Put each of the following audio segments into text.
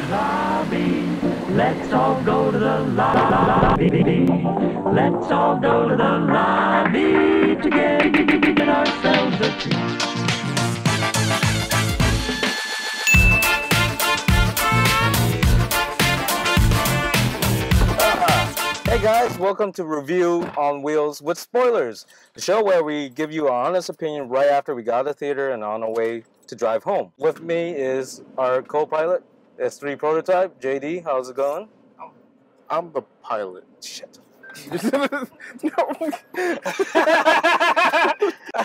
lobby. Let's all go to the lobby. Let's all go to the lobby to get ourselves a treat. Hey guys, welcome to Review on Wheels with Spoilers, the show where we give you our honest opinion right after we got out of the theater and on our way to drive home. With me is our co-pilot, S3 Prototype, JD. How's it going? I'm the pilot. Shit. I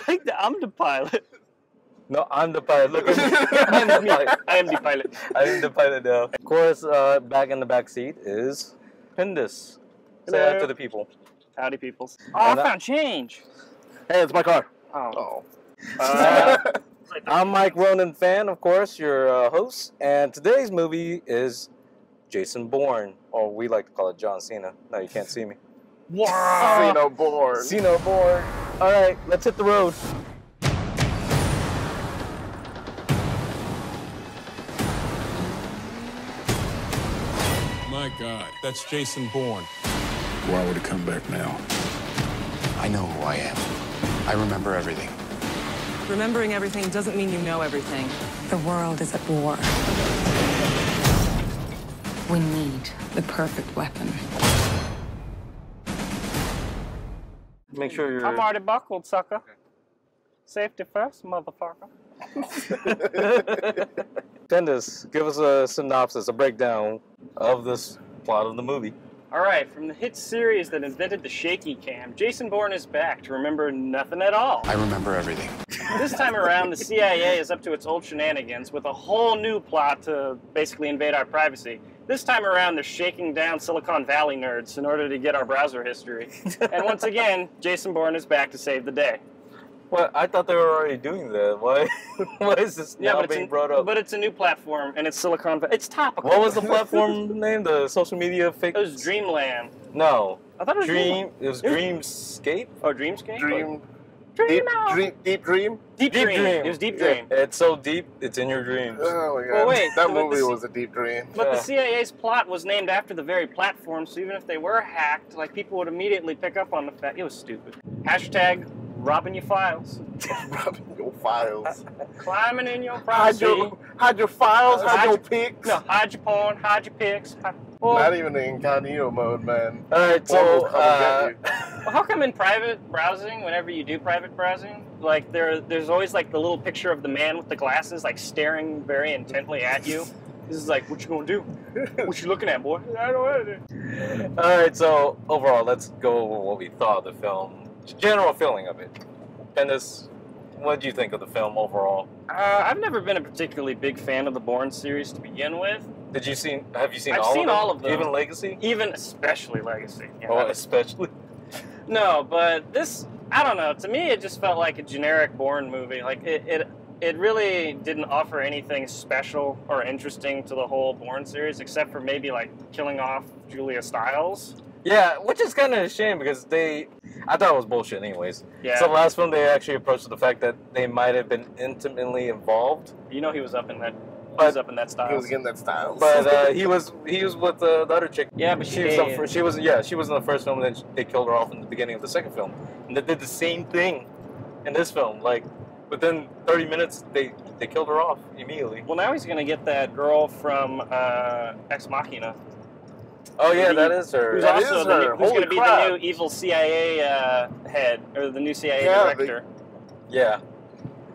think that I'm the pilot. No, I'm the pilot. Look at me. I'm the pilot. I am the pilot. I am the pilot now. Of course, back in the back seat is Pindus. Say that to the people. Howdy, peoples. Oh, I found change. Hey, it's my car. Oh. I'm Mike Ronan Fan, of course, your host, and today's movie is Jason Bourne, or we like to call it John Cena. No, you can't see me. Wow. Cena Bourne. Cena Bourne. All right, let's hit the road. My God, that's Jason Bourne. Why would he come back now? I know who I am. I remember everything. Remembering everything doesn't mean you know everything. The world is at war. We need the perfect weapon. Make sure you're... I'm already buckled, sucker. Safety first, motherfucker. Pindus, give us a synopsis, a breakdown of this plot of the movie. Alright, from the hit series that invented the shaky cam, Jason Bourne is back to remember nothing at all. I remember everything. This time around, the CIA is up to its old shenanigans with a whole new plot to basically invade our privacy. This time around, they're shaking down Silicon Valley nerds in order to get our browser history. And once again, Jason Bourne is back to save the day. What? I thought they were already doing that. Why is this now being brought up? But it's a new platform, and it's Silicon Valley. It's topical. What was the platform name? The social media fake? It was Dreamland. No. I thought it was Dream. It was Dreamscape? Oh, Dreamscape? Dream. Deep Dream. Deep Dream. It was Deep Dream. Yeah, it's so deep, it's in your dreams. Oh my God. Well, wait, that but movie was a deep dream. But the CIA's plot was named after the very platform, so even if they were hacked, like, people would immediately pick up on the fact it was stupid. Hashtag robbing your files. Robbing your files. Climbing in your privacy. Hide your files, hide your pics. No, hide your porn, hide your pics. Not even in incognito mode, man. Alright, so, well, how come in private browsing, whenever you do private browsing, like, there's always, like, the little picture of the man with the glasses, like, staring very intently at you? This is like, what you gonna do? What you looking at, boy? I don't know. Alright, so, overall, let's go over what we thought of the film. General feeling of it. Pindus, what did you think of the film overall? I've never been a particularly big fan of the Bourne series to begin with. Have you seen I've seen all of them. Even Legacy? Even especially Legacy. Yeah. Oh, especially? No, but this, I don't know. To me, it just felt like a generic Bourne movie. Like, it really didn't offer anything special or interesting to the whole Bourne series, except for maybe, like, killing off Julia Stiles. Yeah, which is kind of a shame because I thought it was bullshit anyways. Yeah. So the last film, they actually approached the fact that they might have been intimately involved. You know he was up in that. He was getting that style. But he was with the other chick. Yeah, but she was in the first film, and then they killed her off in the beginning of the second film, and they did the same thing in this film. Like within 30 minutes, they killed her off immediately. Well, now he's gonna get that girl from Ex Machina. Oh yeah, that is her. Who's going to be the new evil CIA head, or the new CIA director. Yeah.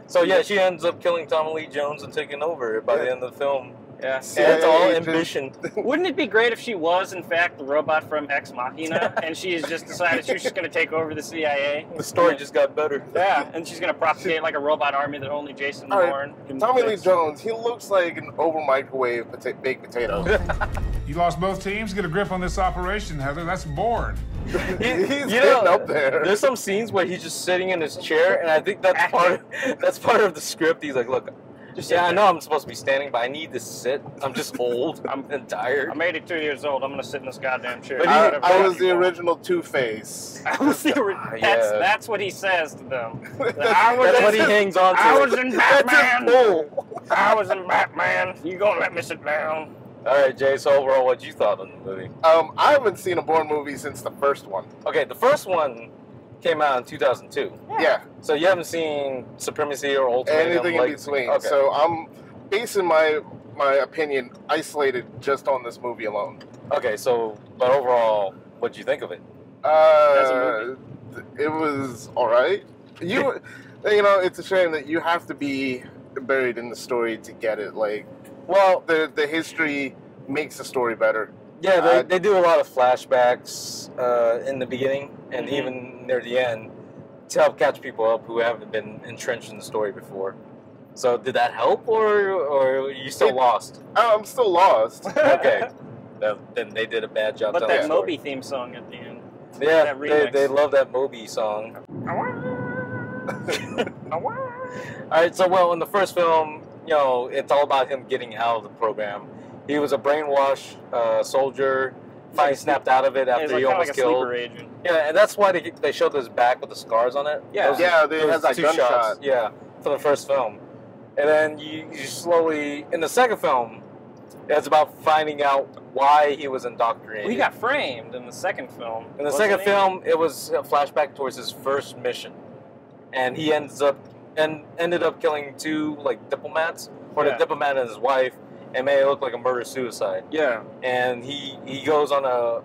So yeah, she ends up killing Tommy Lee Jones and taking over by the end of the film. Yeah. And it's all ambition. Wouldn't it be great if she was, in fact, the robot from Ex Machina, and she's just decided she was just going to take over the CIA? The story just got better. Yeah, and she's going to propagate like a robot army that only Jason Bourne can Tommy Lee fix. Jones, he looks like an over-microwave baked potato. You lost both teams. Get a grip on this operation, Heather. That's Bourne. He's getting up there. There's some scenes where he's just sitting in his chair, and I think that's part of the script. He's like, look, I know I'm supposed to be standing, but I need to sit. I'm just old. I'm tired. I'm 82 years old. I'm going to sit in this goddamn chair. But I was the original Two-Face. I was the original. That's what he says to them. That's what he hangs on to. I was in Batman. I was in Batman. You going to let me sit down? All right, Jay. So overall, what you thought of the movie? I haven't seen a Bourne movie since the first one. Okay, the first one came out in 2002. Yeah. So you haven't seen Supremacy or Ultimatum? Anything in between. Okay. So I'm basing my opinion isolated just on this movie alone. Okay, so but overall, what do you think of it? It was all right. You know, it's a shame that you have to be buried in the story to get it. Like, well, the history makes the story better. Yeah, they do a lot of flashbacks in the beginning and even near the end to help catch people up who haven't been entrenched in the story before. So did that help, or are you still lost? I'm still lost. Okay, then they did a bad job. But telling that the story. Moby theme song at the end. Yeah, that remix. they love that Moby song. All right, so well, in the first film, you know, it's all about him getting out of the program. He was a brainwashed soldier, finally snapped out of it after he almost killed. Sleeper agent. Yeah, and that's why they showed his back with the scars on it. Yeah, they had that 2 gunshot. shots. Yeah, for the first film, and then you slowly in the second film, it's about finding out why he was indoctrinated. Well, he got framed in the second film. In the second film, it was a flashback towards his first mission, and he ended up killing 2 like diplomats, or the diplomat and his wife, and made it look like a murder-suicide. Yeah. And he goes on a...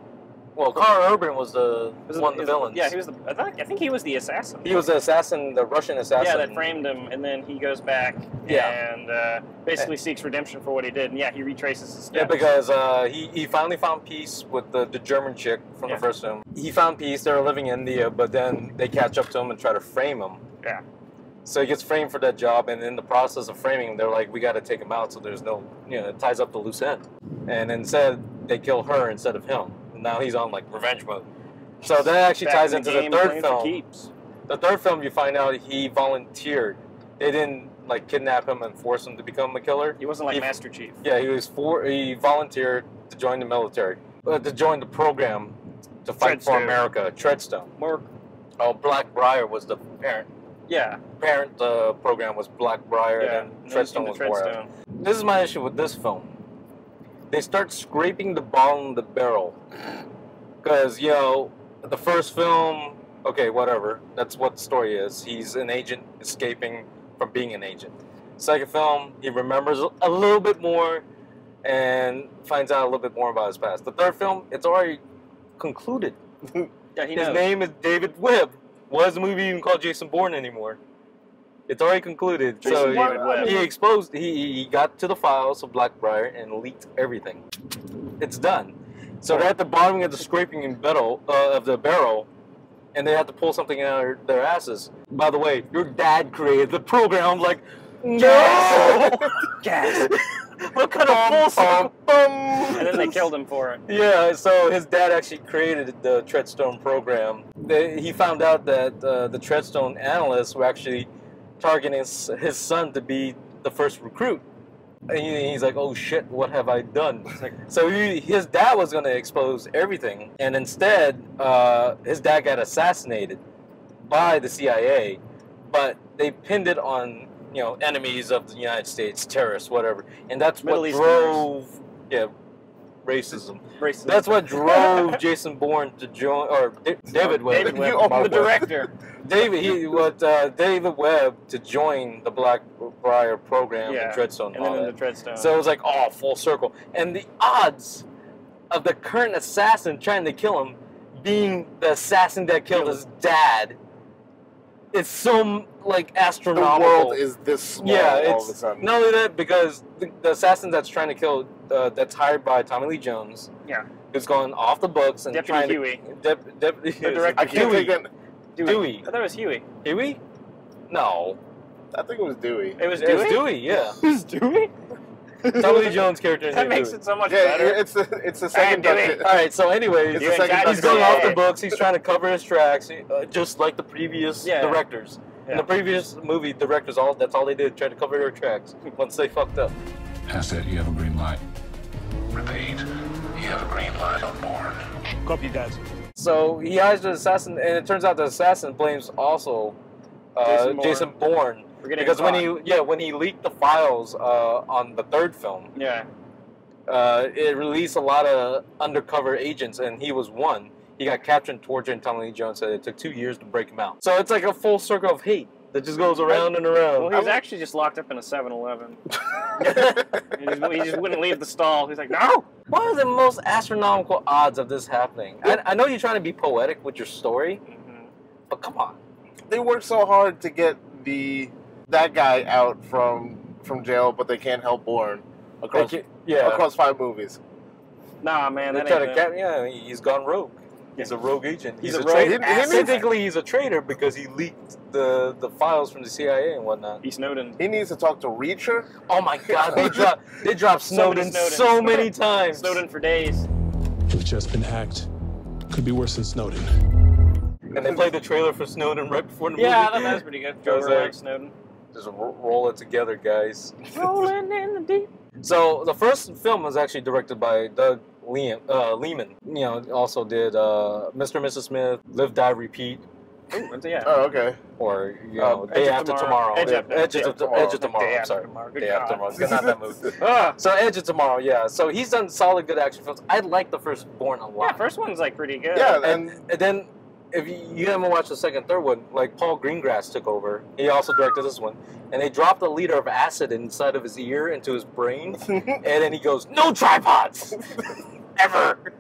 Well, Carl Urban was one of the villains. Yeah, he was I think he was the assassin. He was the assassin, the Russian assassin. Yeah, that framed him, and then he goes back and basically seeks redemption for what he did. And yeah, he retraces his steps. Yeah, because he finally found peace with the German chick from the first film. He found peace. They were living in India, but then they catch up to him and try to frame him. Yeah. So he gets framed for that job, and in the process of framing him, they're like, we got to take him out so there's no, you know, it ties up the loose end. And instead, they kill her instead of him. And now he's on, like, revenge mode. So that actually ties into the third film. The third film, you find out he volunteered. They didn't, like, kidnap him and force him to become a killer. He wasn't like Master Chief. Yeah, he volunteered to join the military, to join the program to fight for America, Treadstone. Blackbriar was the parent. Yeah. Parent program was Blackbriar, and then Treadstone was Moira. This is my issue with this film. They start scraping the bottom of the barrel. Because, you know, the first film, okay, whatever. That's what the story is. He's an agent escaping from being an agent. Second film, he remembers a little bit more and finds out a little bit more about his past. The third film, it's already concluded. Yeah, his name is David Webb. Why is the movie even called Jason Bourne anymore? It's already concluded. Jason So he exposed, he got to the files of Blackbriar and leaked everything. It's done. So they're at the bottom of the scraping of the barrel, and they have to pull something out of their asses. By the way, your dad created the program. I'm like, no! Gas. What kind of full circle? And then they killed him for it. Yeah, so his dad actually created the Treadstone program. He found out that the Treadstone analysts were actually targeting his son to be the first recruit. And he's like, oh shit, what have I done? So his dad was going to expose everything. And instead, his dad got assassinated by the CIA. But they pinned it on, you know, enemies of the United States, terrorists, whatever. And that's what drove... Yeah, racism. That's what drove Jason Bourne to join, or David Webb. David Webb, the director. David Webb to join the Blackbriar program in Treadstone. And then in the Treadstone. So it was like, oh, full circle. And the odds of the current assassin trying to kill him being the assassin that killed his dad, it's so, like, astronomical. The world is this small all of a sudden. Not only that, because the assassin that's trying to kill, that's hired by Tommy Lee Jones, who's going off the books and Deputy Huey. The director. I can't take it. Dewey. I thought it was Huey. Huey? No. I think it was Dewey. It was Dewey? It was Dewey, yeah. It was Dewey? Tommy Lee Jones' character. That makes it so much better. It's the second. Alright, so anyways, he's going off the books. He's trying to cover his tracks, just like the previous directors. In the previous movie, directors, that's all they did, try to cover their tracks once they fucked up. Asset, you have a green light. Repeat, you have a green light on Bourne. Copy, guys. So he hires the assassin, and it turns out the assassin blames also Jason Bourne. Because when he leaked the files on the third film, it released a lot of undercover agents, and he was one. He got captured, tortured, and Tommy Lee Jones said it took 2 years to break him out. So it's like a full circle of hate that just goes around and around. Well, he was actually just locked up in a 7-Eleven. he just wouldn't leave the stall. He's like, no! What are the most astronomical odds of this happening? I know you're trying to be poetic with your story, but come on. They worked so hard to get that guy out from jail, but they can't help Bourne across 5 movies. Nah, man, They that try ain't to he's gone rogue. He's a rogue agent. He's a rogue traitor. asset. Technically, he's a traitor because he leaked the files from the CIA and whatnot. He's Snowden. He needs to talk to Reacher. Oh my God, they dropped Snowden so many times. Snowden for days. We've just been hacked. Could be worse than Snowden. And they played the trailer for Snowden right before the movie. Yeah, I thought that was pretty good. Joker like Snowden. Just roll it together, guys. Rolling in the deep. So the first film was actually directed by Doug Lehman. You know, also did Mr. and Mrs. Smith, Live, Die, Repeat. Ooh, yeah. Oh, okay. Or, you know, Day After Tomorrow. Edge of Tomorrow. I'm sorry. Day After Tomorrow. Not that movie. So Edge of Tomorrow, yeah. So he's done solid, good action films. I like the first Bourne a lot. Yeah, first one's like pretty good. Yeah, and then if you haven't watched the second, third one, like Paul Greengrass took over. He also directed this one, and they dropped a liter of acid inside of his ear into his brain, and then he goes, "No tripods, ever."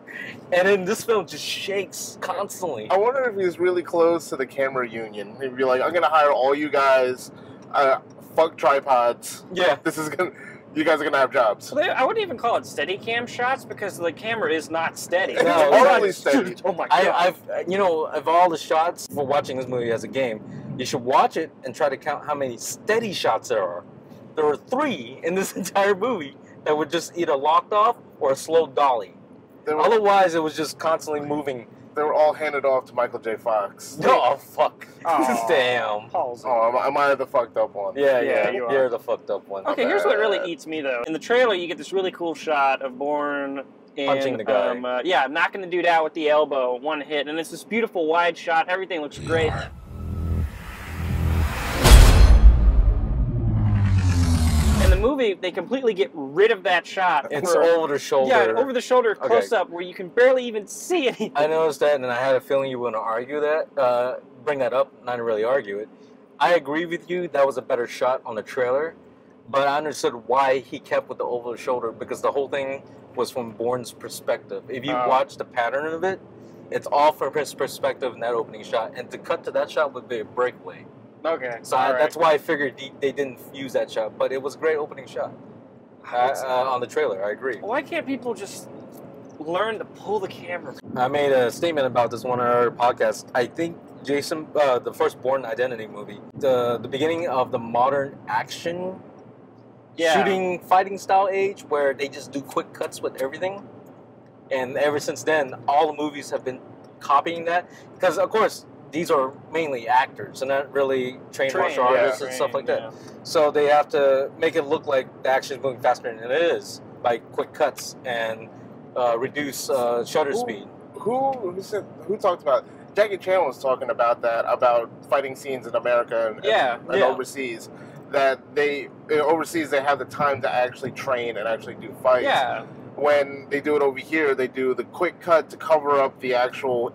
And then this film just shakes constantly. I wonder if he's really close to the camera union. He'd be like, "I'm gonna hire all you guys. Fuck tripods. Yeah, You guys are gonna have jobs." Well, I wouldn't even call it steady cam shots because the camera is not steady. No, it's totally steady. Oh my God! Of all the shots for watching this movie as a game, you should watch it and try to count how many steady shots there are. There were 3 in this entire movie that were just either locked off or a slow dolly. Otherwise, it was just constantly moving. They were all handed off to Michael J. Fox. Oh, fuck. Oh, damn. Oh, am I the fucked up one? Yeah, you're the fucked up one. Okay, here's what really eats me, though. In the trailer, you get this really cool shot of Bourne punching the guy. Knocking the dude out with the elbow, one hit. And it's this beautiful wide shot. Everything looks great. In the movie, they completely get rid of that shot. It's over the shoulder. Yeah, over the shoulder close-up where you can barely even see anything. I noticed that, and I had a feeling you were going to argue that. Bring that up, not to really argue it. I agree with you, that was a better shot on the trailer, but I understood why he kept with the over the shoulder, because the whole thing was from Bourne's perspective. If you watch the pattern of it, it's all from his perspective in that opening shot, and to cut to that shot would be a breakaway. Okay. So that's why I figured they didn't use that shot, but it was a great opening shot on the trailer. I agree. Why can't people just learn to pull the camera? I made a statement about this one on our podcast. I think Jason, the first Bourne Identity movie, the beginning of the modern action shooting fighting style age, where they just do quick cuts with everything, and ever since then, all the movies have been copying that. Because of course, these are mainly actors and not really trained martial artists and stuff like that. Yeah. So they have to make it look like the action is moving faster than it is by quick cuts and reduce shutter speed. Who talked about? Jackie Chan was talking about that, about fighting scenes in America and overseas. That overseas they have the time to actually train and actually do fights. Yeah. When they do it over here, they do the quick cut to cover up the actual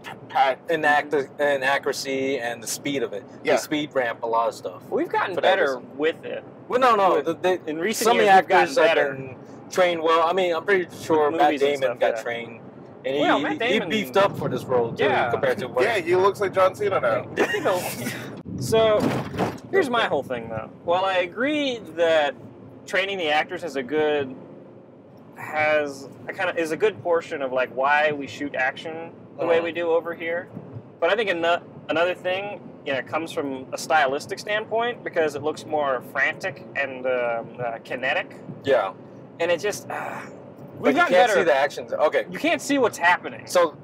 and accuracy and the speed of it. Yeah. The speed ramp, a lot of stuff. We've gotten better with it. Well, no. In recent some years, actors we've have gotten better. been trained well. I mean, I'm pretty sure Matt Damon got trained. And he beefed up for this role, too, compared to what... Yeah, he looks like John Cena now. So, here's my whole thing, though. While I agree that training the actors is a good portion of like why we shoot action the way we do over here, but I think another thing, comes from a stylistic standpoint because it looks more frantic and kinetic. Yeah, and it just we've gotten better. See the actions. Okay, you can't see what's happening. So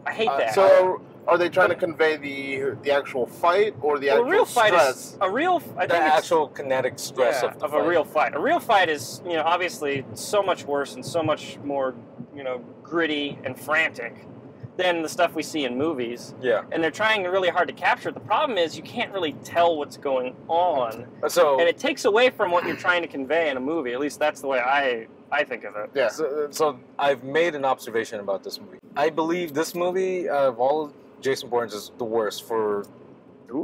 I hate that. So are they trying to convey the actual fight or the actual stress? Actual kinetic stress of a real fight. A real fight is, obviously so much worse and so much more, gritty and frantic than the stuff we see in movies. Yeah. And they're trying really hard to capture it. The problem is you can't really tell what's going on. And it takes away from what you're trying to convey in a movie. At least that's the way I I think of it. Yeah. So I've made an observation about this movie. I believe this movie, of all Jason Bourne's, is the worst for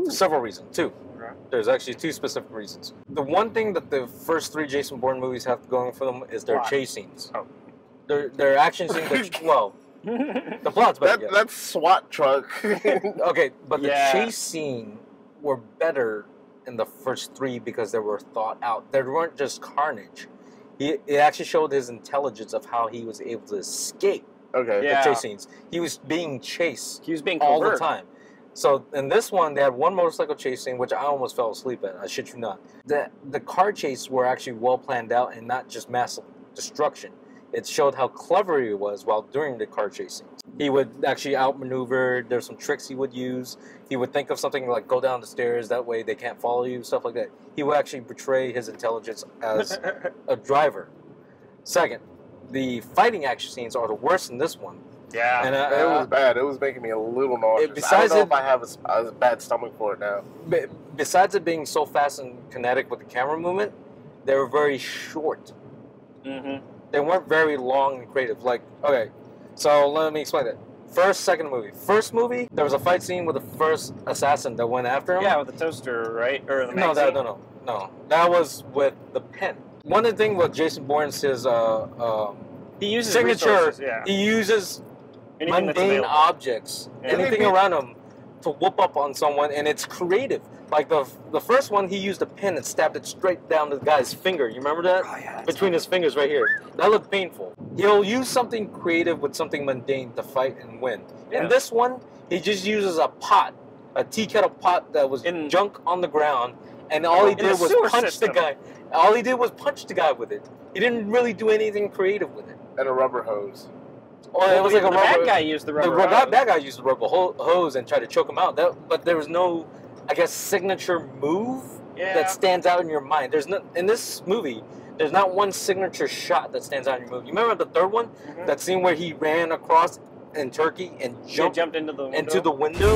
several reasons. Two. Okay. There's actually two specific reasons. The one thing that the first three Jason Bourne movies have going for them is their chase scenes. Oh. Their action scenes are, well, the plot's better. That's SWAT truck. Okay, but the chase scene were better in the first three because they were thought out. They weren't just carnage. It actually showed his intelligence of how he was able to escape the chase scenes. He was being chased. He was being all the time. So in this one, they had one motorcycle chase scene, which I almost fell asleep at. I shit you not. The car chase were actually well planned out and not just mass destruction. It showed how clever he was while doing the car chasing. He would actually outmaneuver. There's some tricks he would use. He would think of something like go down the stairs, that way they can't follow you, stuff like that. He would actually portray his intelligence as a driver. Second, the fighting action scenes are the worst in this one. Yeah, and it was bad. It was making me a little nauseous. I don't know if I have a bad stomach for it now. Besides it being so fast and kinetic with the camera movement, they were very short. Mm-hmm. They weren't very long and creative. Like, okay, so let me explain it. Second movie. First movie, there was a fight scene with the first assassin that went after him. Yeah, with the toaster, right? Or the magazine? No. That was with the pen. One of the things with Jason Bourne's his he uses signature. Yeah. He uses anything mundane objects, anything around him, to whoop up on someone, and it's creative. Like the first one, he used a pen and stabbed it straight down the guy's finger. You remember that? Oh, yeah, between his fingers right here. That looked painful. He'll use something creative with something mundane to fight and win. Yeah. In this one, he just uses a pot, a tea kettle pot that was junk on the ground, and all he did was punch the guy. All he did was punch the guy with it. He didn't really do anything creative with it. And a rubber hose. Well, it was like the bad guy used the rubber hose. The bad guy used the rubber hose and tried to choke him out. But there was no, I guess, signature move that stands out in your mind. There's no, in this movie, there's not one signature shot that stands out in your movie. You remember the third one? Mm-hmm. That scene where he ran across in Turkey and jumped into the window?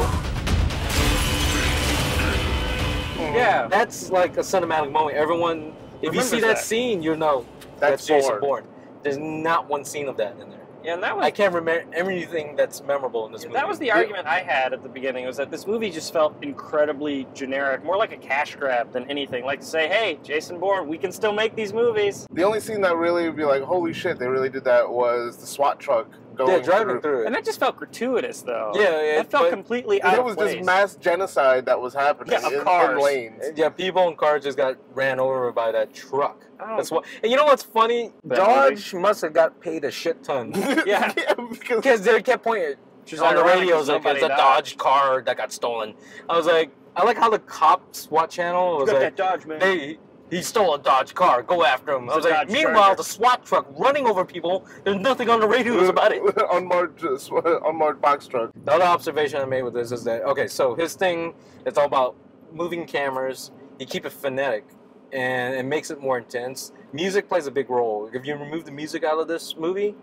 Yeah. That's like a cinematic moment. Everyone, if you see that scene, you know that's Jason Bourne. There's not one scene of that in there. Yeah, and that was, I can't remember anything that's memorable in this movie. That was the argument I had at the beginning, was that this movie just felt incredibly generic, more like a cash grab than anything. Like to say, hey, Jason Bourne, we can still make these movies. The only scene that really would be like, holy shit, they really did that, was the SWAT truck driving through it. And that just felt gratuitous, though. Yeah. That felt completely out of place. It was just mass genocide that was happening in lanes. Yeah, people in cars just got ran over by that truck. That's what. And you know what's funny? Dodge must have got paid a shit ton. Yeah, because they kept pointing on the radios like it's a Dodge car that got stolen. I was like, I like how the cop SWAT channel was like, that Dodge, man. He stole a Dodge car. Go after him. I was like, meanwhile, the SWAT truck running over people. There's nothing on the radios about it. Unmarked box truck. The other observation I made with this is that, okay, so his thing, it's all about moving cameras. You keep it phonetic, and it makes it more intense. Music plays a big role. If you remove the music out of this movie,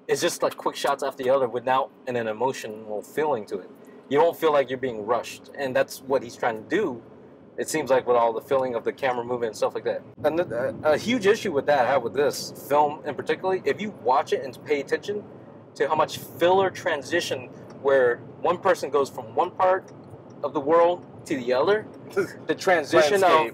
it's just like quick shots after the other without an emotional feeling to it. You don't feel like you're being rushed, and that's what he's trying to do. It seems like with all the feeling of the camera movement and stuff like that. And a huge issue with that I have with this film in particular, if you watch it and pay attention to how much filler transition where one person goes from one part of the world to the other, the transition of,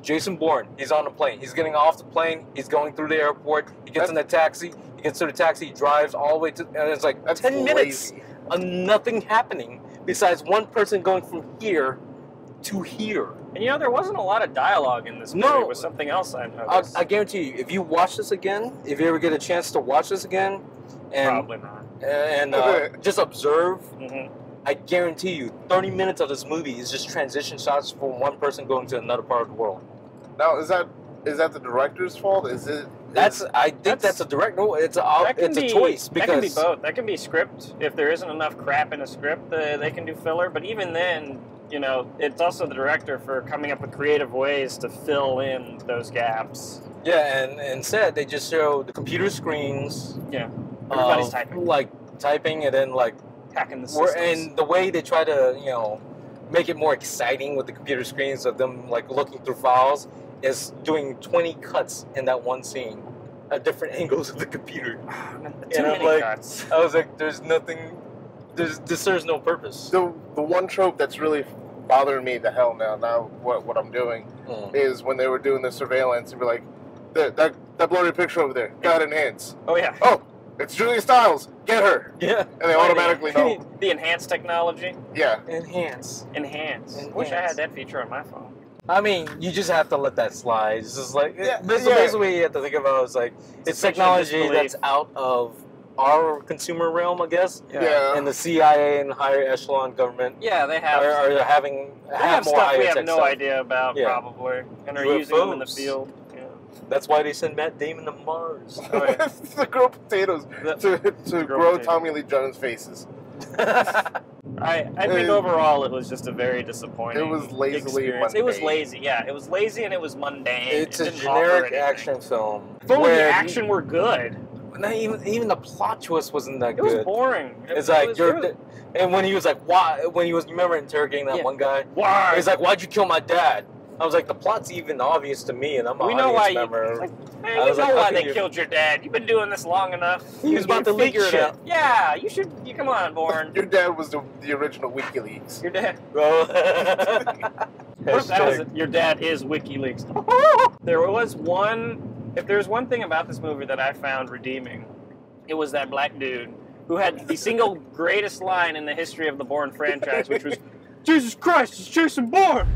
Jason Bourne, he's on the plane. He's getting off the plane. He's going through the airport. He gets in the taxi. He gets to the taxi. He drives all the way to, and it's like 10 minutes of nothing happening besides one person going from here to here. And you know, there wasn't a lot of dialogue in this movie. No. It was something else I noticed. I guarantee you, if you watch this again, if you ever get a chance to watch this again, and probably not, and just observe, I guarantee you, 30 minutes of this movie is just transition shots from one person going to another part of the world. Now, is that the director's fault? Is it? I think that's a direct. No, it's a choice because that can be both. That can be script. If there isn't enough crap in a script, they can do filler. But even then, you know, it's also the director for coming up with creative ways to fill in those gaps. Yeah, and instead they just show the computer screens. Yeah, everybody's typing. Like typing and then like hacking the systems. And the way they try to, you know, make it more exciting with the computer screens of them like looking through files is doing 20 cuts in that one scene. at different angles of the computer. Too many cuts. I was like, there's nothing. This serves no purpose. The one trope that's really bothering me to hell now what I'm doing is when they were doing the surveillance and be like, that blurry picture over there, got enhance. Oh yeah. Oh, it's Julia Stiles. Get her. Yeah. And they automatically know. The enhanced technology. Yeah. Enhance. Wish I had that feature on my phone. I mean, you just have to let that slide. It's just like basically what you have to think about is like it's technology that's out of our consumer realm, I guess. Yeah. And the CIA and higher echelon government. Yeah, they have. Are have more stuff we have higher-tech no stuff. idea about probably, and are using them in the field. Yeah. That's why they send Matt Damon to Mars. To grow potatoes to grow Tommy Lee Jones faces. I think overall it was just a very disappointing. It was lazily mundane. It was lazy, yeah. It was lazy and it was mundane. It's a generic action film. If only the action were good. Not even the plot twist wasn't that good. It was boring. It's like and when he was like, why? When he was, you remember interrogating that one guy? Why? He's like, why'd you kill my dad? I was like, the plot's even obvious to me, and I'm an audience member. Hey, we know why they killed your dad. You've been doing this long enough. He was about to leak figure it shit. out. Yeah, you should. You come on, Bourne. Your dad was the original WikiLeaks. Your dad. Your dad is WikiLeaks. There was one. If there's one thing about this movie that I found redeeming, it was that black dude who had the single greatest line in the history of the Bourne franchise, which was, "Jesus Christ, it's Jason Bourne."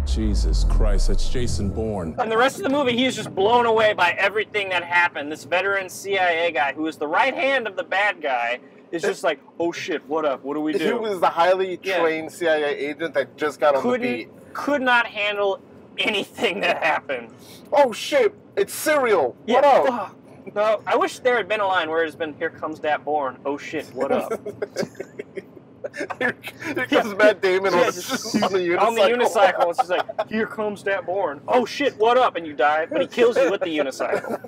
Jesus Christ, that's Jason Bourne. And the rest of the movie, he is just blown away by everything that happened. This veteran CIA guy, who is the right hand of the bad guy, is just like, oh shit, what up? What do we do? He was the highly trained CIA agent that just got on the beat. Could not handle anything that happened. Oh shit, it's cereal. What up? No, I wish there had been a line where it's been, here comes that Bourne. Oh shit, what up? Here comes Matt Damon on the unicycle. On the unicycle, it's just like, here comes that Bourne. Oh shit, what up? And you die, but he kills you with the unicycle.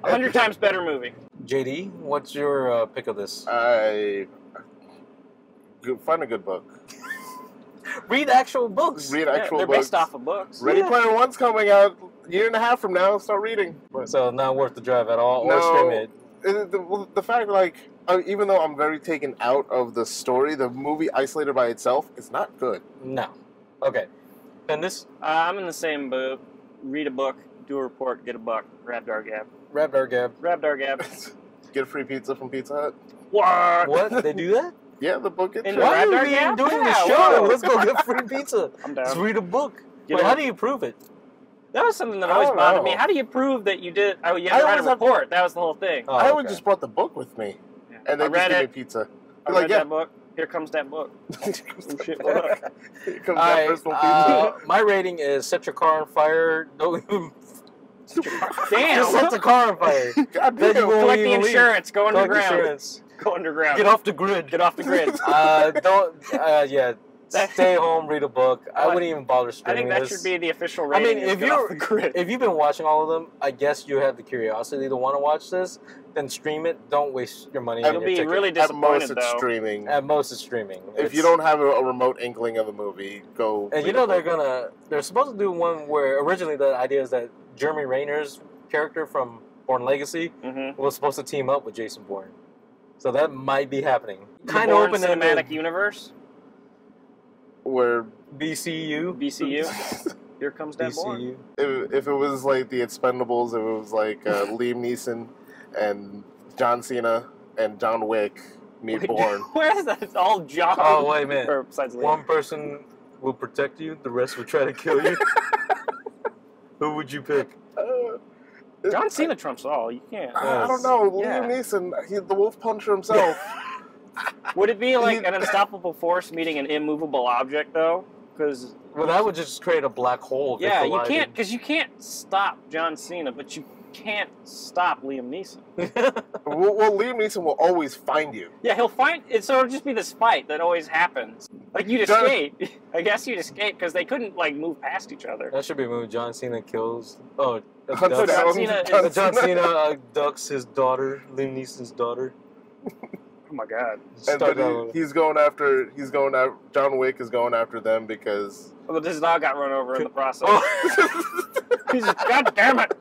100 times better movie. JD, what's your pick of this? Find a good book. Read actual books. Read actual they're books. based off of books. Ready Player One's coming out a year and a half from now. Start reading. So not worth the drive at all, or stream it. The fact, like, even though I'm very taken out of the story, the movie isolated by itself is not good. No. Okay. And this? I'm in the same boat. Read a book, do a report, get a buck. Rabdargab. Rabdargab. Rabdargab. Get a free pizza from Pizza Hut. What? They do that? Yeah, the book gets Why are we even doing the show? Let's go get free pizza. I'm down. Let's read a book. Wait, how do you prove it? That was something that always bothered me. How do you prove that you did? Oh, you had to write a report. That was the whole thing. Oh, I always just brought the book with me, and they just give me pizza. I read that book. Here comes that book. Oh, shit, what up? Here comes that personal pizza. My rating is set your car on fire. Don't even. Damn! Just set the car on fire. Collect the insurance. Go underground. Go underground. Get off the grid. Get off the grid. Yeah. Stay home, read a book. I wouldn't even bother streaming I think that should be the official rating. I mean, if you've been watching all of them, I guess you have the curiosity to want to watch this. Then stream it. Don't waste your money. It'll be really disappointed, At most, it's streaming. At most, it's streaming. If you don't have a remote inkling of the movie, go. And you know they're supposed to do one where originally the idea is that Jeremy Renner's character from Bourne Legacy was supposed to team up with Jason Bourne. So that might be happening. Kind of open cinematic universe. Where BCU. Here comes that Bourne. If it was like the Expendables, if it was like Liam Neeson and John Cena and John Wick meet Bourne. Where is that? It's all John. Oh wait a minute. Or besides Liam. One person will protect you, the rest will try to kill you. Who would you pick? John Cena trumps all. You can't. I don't know. Liam Neeson, he's the wolf puncher himself. Would it be like an unstoppable force meeting an immovable object, though? Because that would just create a black hole. Yeah, you can't, because you can't stop John Cena, but you can't stop Liam Neeson. well, Liam Neeson will always find you. Yeah, he'll find it. So it'll just be this fight that always happens. Like you'd escape. I guess you'd escape because they couldn't like move past each other. That should be a movie. John Cena kills. Oh, John Cena abducts his daughter, Liam Neeson's daughter. Oh my God! And then he's going after. John Wick is going after them because. Well, his dog got run over in the process. He's just, God damn it!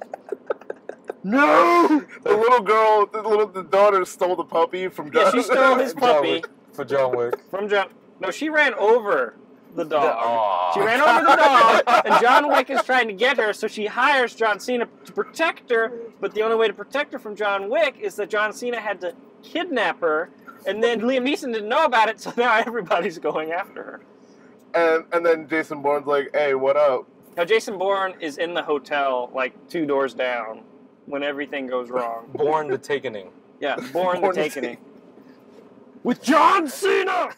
No! The daughter stole the puppy from John. Yeah, she stole his puppy. For John Wick. From John. No, she ran over the dog. She ran over the dog, and John Wick is trying to get her, so she hires John Cena to protect her, but the only way to protect her from John Wick is that John Cena had to kidnap her, and then Liam Neeson didn't know about it, so now everybody's going after her. And then Jason Bourne's like, hey, what up? Now, Jason Bourne is in the hotel, like, 2 doors down, when everything goes wrong. Bourne the Takening. Yeah, Bourne the Takening. With John Cena!